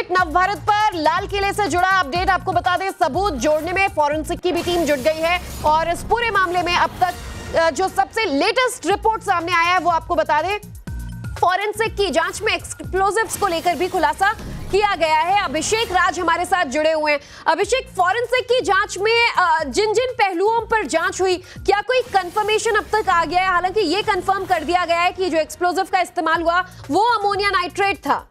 Update Navbharat पर लाल किले से जुड़ा अपडेट आपको बता दें, सबूत जोड़ने में फॉरेंसिक की भी टीम जुट गई है और इस पूरे मामले में अब तक जो सबसे लेटेस्ट रिपोर्ट सामने आया है वो आपको बता दें, फॉरेंसिक की जांच में एक्सप्लोजिव्स को लेकर भी खुलासा किया गया है। अभिषेक राज हमारे साथ जुड़े हुए हैं। अभिषेक, फॉरेंसिक की जांच में जिन जिन पहलुओं पर जांच हुई, क्या कोई कंफर्मेशन अब तक आ गया है? हालांकि ये कंफर्म कर दिया गया है कि जो एक्सप्लोजिव का इस्तेमाल हुआ वो अमोनिया नाइट्रेट था।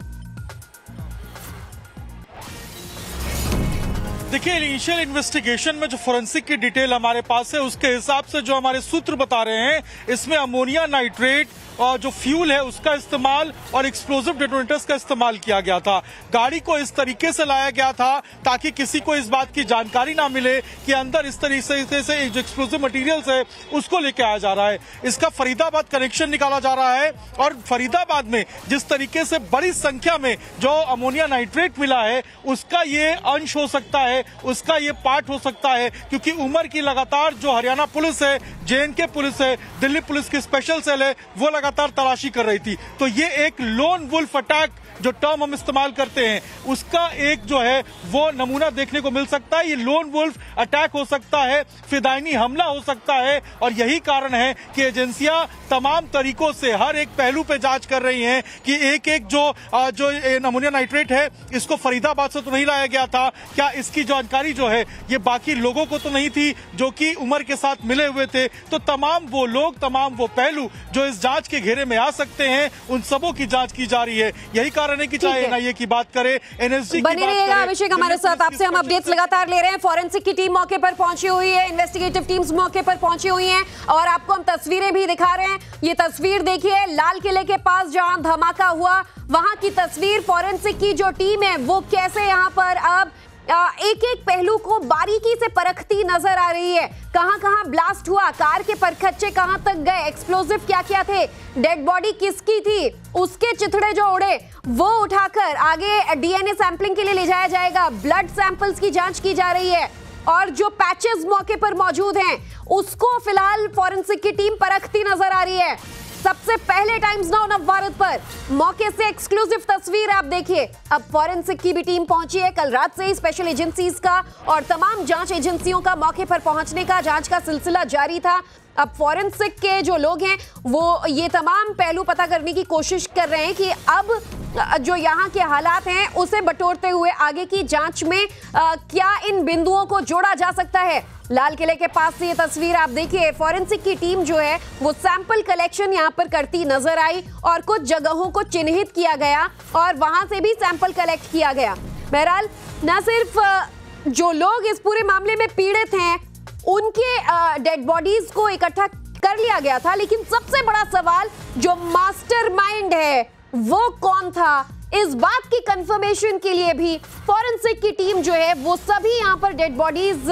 देखिए, इनिशियल इन्वेस्टिगेशन में जो फोरेंसिक की डिटेल हमारे पास है उसके हिसाब से जो हमारे सूत्र बता रहे हैं, इसमें अमोनिया नाइट्रेट और जो फ्यूल है उसका इस्तेमाल और एक्सप्लोजिव डेटोनेटर्स का इस्तेमाल किया गया था। गाड़ी को इस तरीके से लाया गया था ताकि किसी को इस बात की जानकारी ना मिले कि अंदर इस तरीके से जो एक्सप्लोजिव मटेरियल्स है उसको लेके आया जा रहा है। इसका फरीदाबाद कनेक्शन निकाला जा रहा है और फरीदाबाद में जिस तरीके से बड़ी संख्या में जो अमोनिया नाइट्रेट मिला है उसका ये अंश हो सकता है, उसका ये पार्ट हो सकता है, क्योंकि उमर की लगातार जो हरियाणा पुलिस है, JNK पुलिस है, दिल्ली पुलिस की स्पेशल सेल है, वो लगातार तलाशी कर रही थी। तो ये एक लोन वुल्फ अटैक जो टर्म हम इस्तेमाल करते हैं उसका एक जो है वो नमूना देखने को मिल सकता है। ये लोन वुल्फ अटैक हो सकता है, फिदायनी हमला हो सकता है और यही कारण है कि एजेंसियां तमाम तरीकों से हर एक पहलू पे जांच कर रही हैं कि एक एक जो अमोनिया नाइट्रेट है इसको फरीदाबाद से तो नहीं लाया गया था, क्या इसकी जानकारी जो है ये बाकी लोगों को तो नहीं थी जो कि उमर के साथ मिले हुए थे। तो तमाम वो लोग, तमाम वो पहलू जो इस जांच के घेरे में आ सकते हैं उन सबों की जांच की जा रही है। यही कारण है कि चाहे NIA की बात करें, NSG की बात करें। अभिषेक हमारे साथ, आपसे हम अपडेट्स लगातार ले रहे हैं। फॉरेंसिक की टीम मौके पर पहुंची हुई है, इन्वेस्टिगेटिव टीम्स मौके पर पहुंची हुई हैं और आपको हम तस्वीरें भी दिखा रहे हैं। ये तस्वीर देखिए, लाल किले के पास जहां धमाका हुआ वहां की तस्वीर। फॉरेंसिक की जो टीम है वो कैसे यहां पर अब एक एक पहलू को बारीकी से परखती नजर आ रही है। कहां कहां ब्लास्ट हुआ, कार के परखच्चे कहां तक गए, एक्सप्लोजिव क्या क्या थे, डेड बॉडी किसकी थी, उसके चिथड़े जो उड़े वो उठाकर आगे DNA सैंपलिंग के लिए ले जाया जाएगा। ब्लड सैंपल्स की जांच की जा रही है और जो पैचेस मौके पर मौजूद हैं उसको फिलहाल फॉरेंसिक की टीम परखती नजर आ रही है। सबसे पहले टाइम्स नाउ नवभारत पर मौके से एक्सक्लूसिव तस्वीर आप देखिए। अब फॉरेंसिक की भी टीम पहुंची है। कल रात से ही स्पेशल एजेंसीज का और तमाम जांच एजेंसियों का मौके पर पहुंचने का जांच का सिलसिला जारी था। अब फॉरेंसिक के जो लोग हैं वो ये तमाम पहलू पता करने की कोशिश कर रहे हैं कि अब जो यहाँ के हालात हैं उसे बटोरते हुए आगे की जांच में क्या इन बिंदुओं को जोड़ा जा सकता है। लाल किले के पास से ये तस्वीर आप देखिए, फॉरेंसिक की टीम जो है वो सैंपल कलेक्शन यहाँ पर करती नजर आई और कुछ जगहों को चिन्हित किया गया और वहां से भी सैंपल कलेक्ट किया गया। बहरहाल न सिर्फ जो लोग इस पूरे मामले में पीड़ित हैं उनके डेड बॉडीज को इकट्ठा कर लिया गया था, लेकिन सबसे बड़ा सवाल जो मास्टरमाइंड है वो कौन था, इस बात की कंफर्मेशन के लिए भी फॉरेंसिक की टीम जो है वो सभी यहाँ पर डेड बॉडीज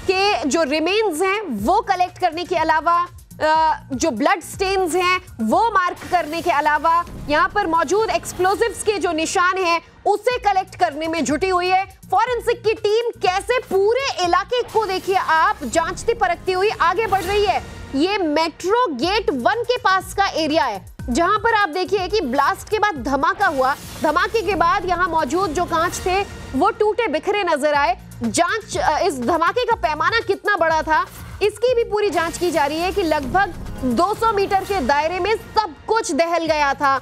के जो रिमेन्स हैं वो कलेक्ट करने के अलावा जो ब्लड स्टेन्स हैं वो मार्क करने के अलावा यहाँ पर मौजूद एक्सप्लोजिव्स के जो निशान हैं उसे कलेक्ट करने में जुटी हुई है। फॉरेंसिक की टीम कैसे पूरे इलाके को देखिए आप जांचती परखती हुई आगे बढ़ रही है। ये मेट्रो गेट 1 के पास का एरिया है जहां पर आप देखिए कि ब्लास्ट के बाद धमाका हुआ, धमाके के बाद यहाँ मौजूद जो कांच थे वो टूटे बिखरे नजर आए। जांच इस धमाके का पैमाना कितना बड़ा था इसकी भी पूरी जांच की जा रही है कि लगभग 200 मीटर के दायरे में सब कुछ दहल गया था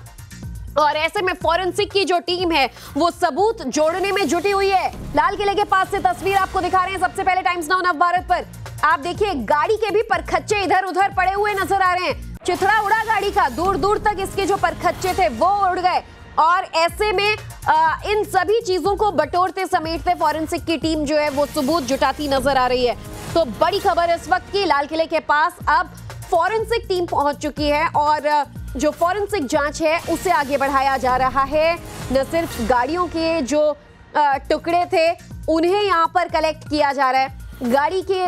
और ऐसे में फॉरेंसिक की जो टीम है वो सबूत जोड़ने में जुटी हुई है। लाल किले के पास से तस्वीर आपको दिखा रहे हैं सबसे पहले टाइम्स नाउ नवभारत पर। आप देखिए गाड़ी के भी परखच्चे इधर उधर पड़े हुए नजर आ रहे हैं, चिथड़ा उड़ा गाड़ी का, दूर दूर तक इसके जो परखच्चे थे वो उड़ गए और ऐसे में इन सभी चीजों को बटोरते समेटते फॉरेंसिक की टीम जो है वो सबूत जुटाती नजर आ रही है। तो बड़ी खबर इस वक्त की, लाल किले के पास अब फॉरेंसिक टीम पहुंच चुकी है और जो फॉरेंसिक जांच है उसे आगे बढ़ाया जा रहा है। न सिर्फ गाड़ियों के जो टुकड़े थे उन्हें यहां पर कलेक्ट किया जा रहा है, गाड़ी के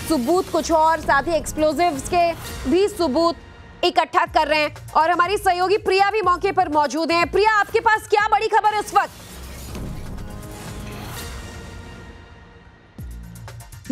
सबूत कुछ और, साथ ही एक्सप्लोजिव्स के भी सबूत इकट्ठा कर रहे हैं और हमारी सहयोगी प्रिया भी मौके पर मौजूद हैं। प्रिया, आपके पास क्या बड़ी खबर इस वक्त?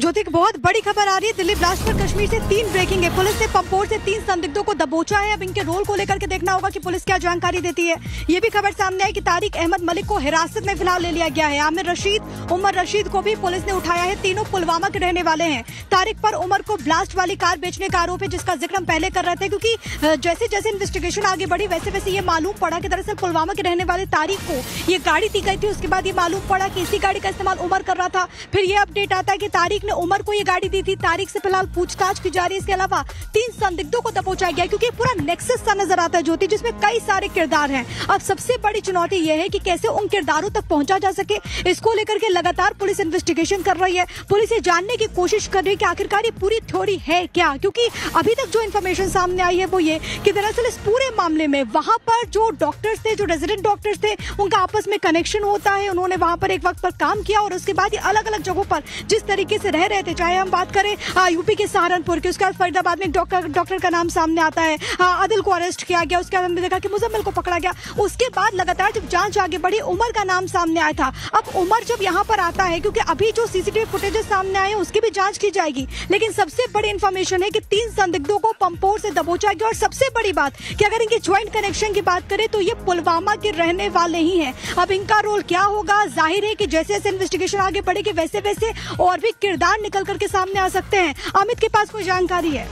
ज्योति, बहुत बड़ी खबर आ रही है दिल्ली ब्लास्ट पर कश्मीर से 3 ब्रेकिंग है। पुलिस ने पंपोर से 3 संदिग्धों को दबोचा है। अब इनके रोल को लेकर के देखना होगा कि पुलिस क्या जानकारी देती है। ये भी खबर सामने आई कि तारिक अहमद मलिक को हिरासत में फिलहाल ले लिया गया है। आमिर रशीद, उमर रशीद को भी पुलिस ने उठाया है। तीनों पुलवामा के रहने वाले हैं। तारिक पर उमर को ब्लास्ट वाली कार बेचने का आरोप है, जिसका जिक्र हम पहले कर रहे थे, क्योंकि जैसे जैसे इन्वेस्टिगेशन आगे बढ़ी वैसे वैसे ये मालूम पड़ा कि दरअसल पुलवामा के रहने वाले तारिक को ये गाड़ी दी गई थी। उसके बाद ये मालूम पड़ा कि इसी गाड़ी का इस्तेमाल उमर कर रहा था। फिर ये अपडेट आता है कि तारिक ने उमर को ये गाड़ी दी थी। तारिक से फिलहाल पूछताछ की जा रही है। इसके अलावा 3 संदिग्धों को दबोचा गया, क्योंकि पूरा नेक्सस सा नजर आता है ज्योति, जिसमें कई सारे किरदार हैं। अब सबसे बड़ी चुनौती यह है कि कैसे उन किरदारों तक पहुंचा जा सके। इसको लेकर के लगातार पुलिस इन्वेस्टिगेशन कर रही है। पुलिस ये जानने की कोशिश कर रही है कि आखिरकार ये पूरी थ्योरी है क्या, क्योंकि अभी तक जो इन्फॉर्मेशन सामने आई है वो ये कि दरअसल इस पूरे मामले में वहां पर जो डॉक्टर्स थे, जो रेजिडेंट डॉक्टर्स थे, उनका आपस में कनेक्शन होता है। उन्होंने वहां पर एक वक्त पर काम किया और उसके बाद ये अलग अलग जगहों पर जिस तरीके से रह रहे थे, चाहे हम बात करें यूपी के सहारनपुर के, उसके बाद फरीदाबाद में एक डॉक्टर का नाम सामने आता है। आदिल को अरेस्ट किया गया, उसके बाद हमने देखा कि मुजम्मिल को पकड़ा गया। उसके बाद लगातार जब जांच आगे बढ़ी, उमर का नाम सामने आया था। अब उमर जब यहाँ पर आता है, क्योंकि अभी जो सीसीटीवी फुटेजेस सामने आए हैं उसकी भी जांच की जाएगी, लेकिन सबसे बड़ी इन्फॉर्मेशन है कि 3 संदिग्धों को पंपोर से दबोचा गया। और सबसे बड़ी बात कि अगर इनके ज्वाइंट कनेक्शन की बात करें तो ये पुलवामा के रहने वाले ही हैं। अब इनका रोल क्या होगा, जाहिर है कि जैसे जैसे इन्वेस्टिगेशन आगे बढ़ेगी वैसे वैसे और भी किरदार निकल करके सामने आ सकते हैं। अमित के पास कोई जानकारी है?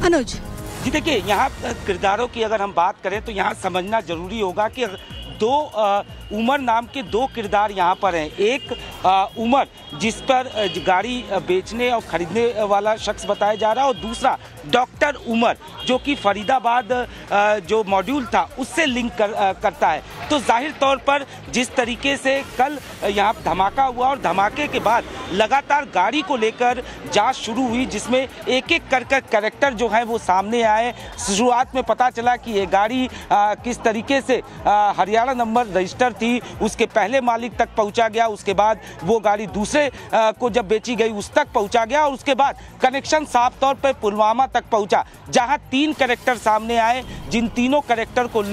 अनुज जी, देखिए, यहाँ किरदारों की अगर हम बात करें तो यहाँ समझना जरूरी होगा कि 2 उमर नाम के 2 किरदार यहाँ पर हैं। एक उमर जिस पर गाड़ी बेचने और खरीदने वाला शख्स बताया जा रहा है, और दूसरा डॉक्टर उमर जो कि फरीदाबाद जो मॉड्यूल था उससे लिंक करता है। तो जाहिर तौर पर जिस तरीके से कल यहाँ धमाका हुआ और धमाके के बाद लगातार गाड़ी को लेकर जांच शुरू हुई, जिसमें एक एक कर कैरेक्टर जो है वो सामने आए। शुरुआत में पता चला कि ये गाड़ी किस तरीके से हरियाणा नंबर रजिस्टर थी, उसके पहले मालिक तक पहुंचा गया। उसके बाद वो गाड़ी दूसरे को जब बेची गई उस तक पहुंचा गया, और उसके बाद कनेक्शन साफ तौर पर पुलवामा तक पहुंचा, जहां 3 कैरेक्टर सामने आए। जिन तीनों कैरेक्टर को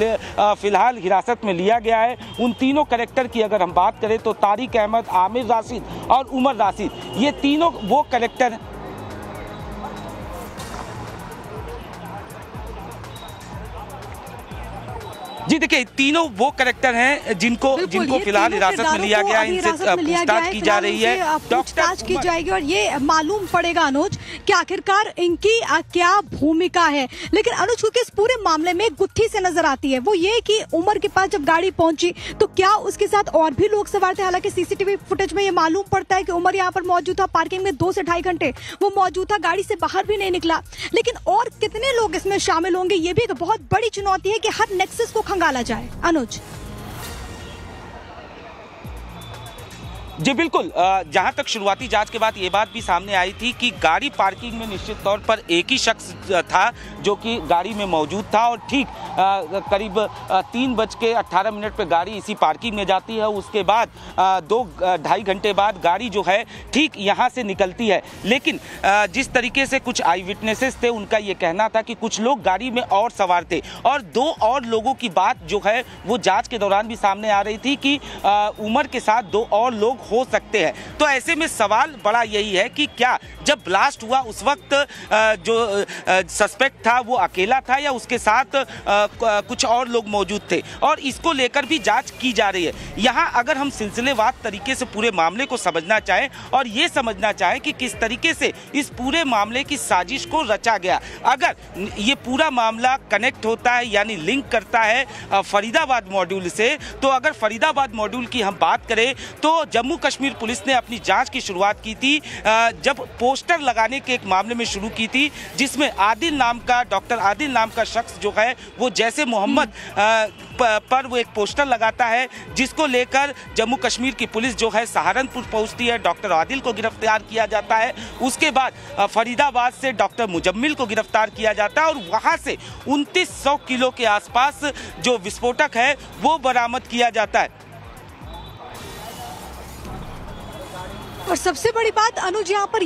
फिलहाल हिरासत में लिया गया है, उन तीनों कैरेक्टर की अगर हम बात करें तो तारिक अहमद, आमिर रशीद और उमर रशीद, ये तीनों वो कैरेक्टर जी, देखिए, तीनों वो कैरेक्टर हैं जिनको फिलहाल हिरासत में लिया गया, इनसे पूछताछ की जा रही है, पूछताछ की जाएगी और ये मालूम पड़ेगा अनुज कि आखिरकार इनकी क्या भूमिका है। लेकिन अनुज, क्योंकि इस पूरे मामले में गुत्थी से नजर आती है वो ये कि उमर के पास जब गाड़ी पहुंची तो क्या उसके साथ और भी लोग सवार थे। हालांकि सीसीटीवी फुटेज में ये मालूम पड़ता है कि उमर यहाँ पर मौजूद था, पार्किंग में 2 से ढाई घंटे वो मौजूद था, गाड़ी से बाहर भी नहीं निकला। लेकिन और कितने लोग इसमें शामिल होंगे, ये भी एक बहुत बड़ी चुनौती है कि हर नेक्सस को खंगाला जाए। अनुज जी, बिल्कुल। जहां तक शुरुआती जांच के बाद ये बात भी सामने आई थी कि गाड़ी पार्किंग में निश्चित तौर पर एक ही शख्स था जो कि गाड़ी में मौजूद था, और ठीक करीब 3:18 पे गाड़ी इसी पार्किंग में जाती है। उसके बाद 2-2.5 घंटे बाद गाड़ी जो है ठीक यहाँ से निकलती है। लेकिन जिस तरीके से कुछ आई विटनेसेस थे, उनका ये कहना था कि कुछ लोग गाड़ी में और सवार थे, और 2 और लोगों की बात जो है वो जाँच के दौरान भी सामने आ रही थी कि उमर के साथ 2 और लोग हो सकते हैं। तो ऐसे में सवाल बड़ा यही है कि क्या जब ब्लास्ट हुआ उस वक्त जो सस्पेक्ट था वो अकेला था या उसके साथ कुछ और लोग मौजूद थे, और इसको लेकर भी जांच की जा रही है। यहाँ अगर हम सिलसिलेवार तरीके से पूरे मामले को समझना चाहें और ये समझना चाहें कि किस तरीके से इस पूरे मामले की साजिश को रचा गया, अगर ये पूरा मामला कनेक्ट होता है यानी लिंक करता है फरीदाबाद मॉड्यूल से, तो अगर फरीदाबाद मॉड्यूल की हम बात करें तो जम्मू कश्मीर पुलिस ने अपनी जांच की शुरुआत की थी जब पोस्टर लगाने के एक मामले में शुरू की थी, जिसमें आदिल नाम का डॉक्टर आदिल नाम का शख्स जो है वो जैसे मोहम्मद पर वो एक पोस्टर लगाता है, जिसको लेकर जम्मू कश्मीर की पुलिस जो है सहारनपुर पहुंचती है, डॉक्टर आदिल को गिरफ्तार किया जाता है। उसके बाद फरीदाबाद से डॉक्टर मुजम्मिल को गिरफ्तार किया जाता है, और वहां से 2900 किलो के आसपास जो विस्फोटक है वो बरामद किया जाता है। और सबसे बड़ी बात अनुज यहाँ पर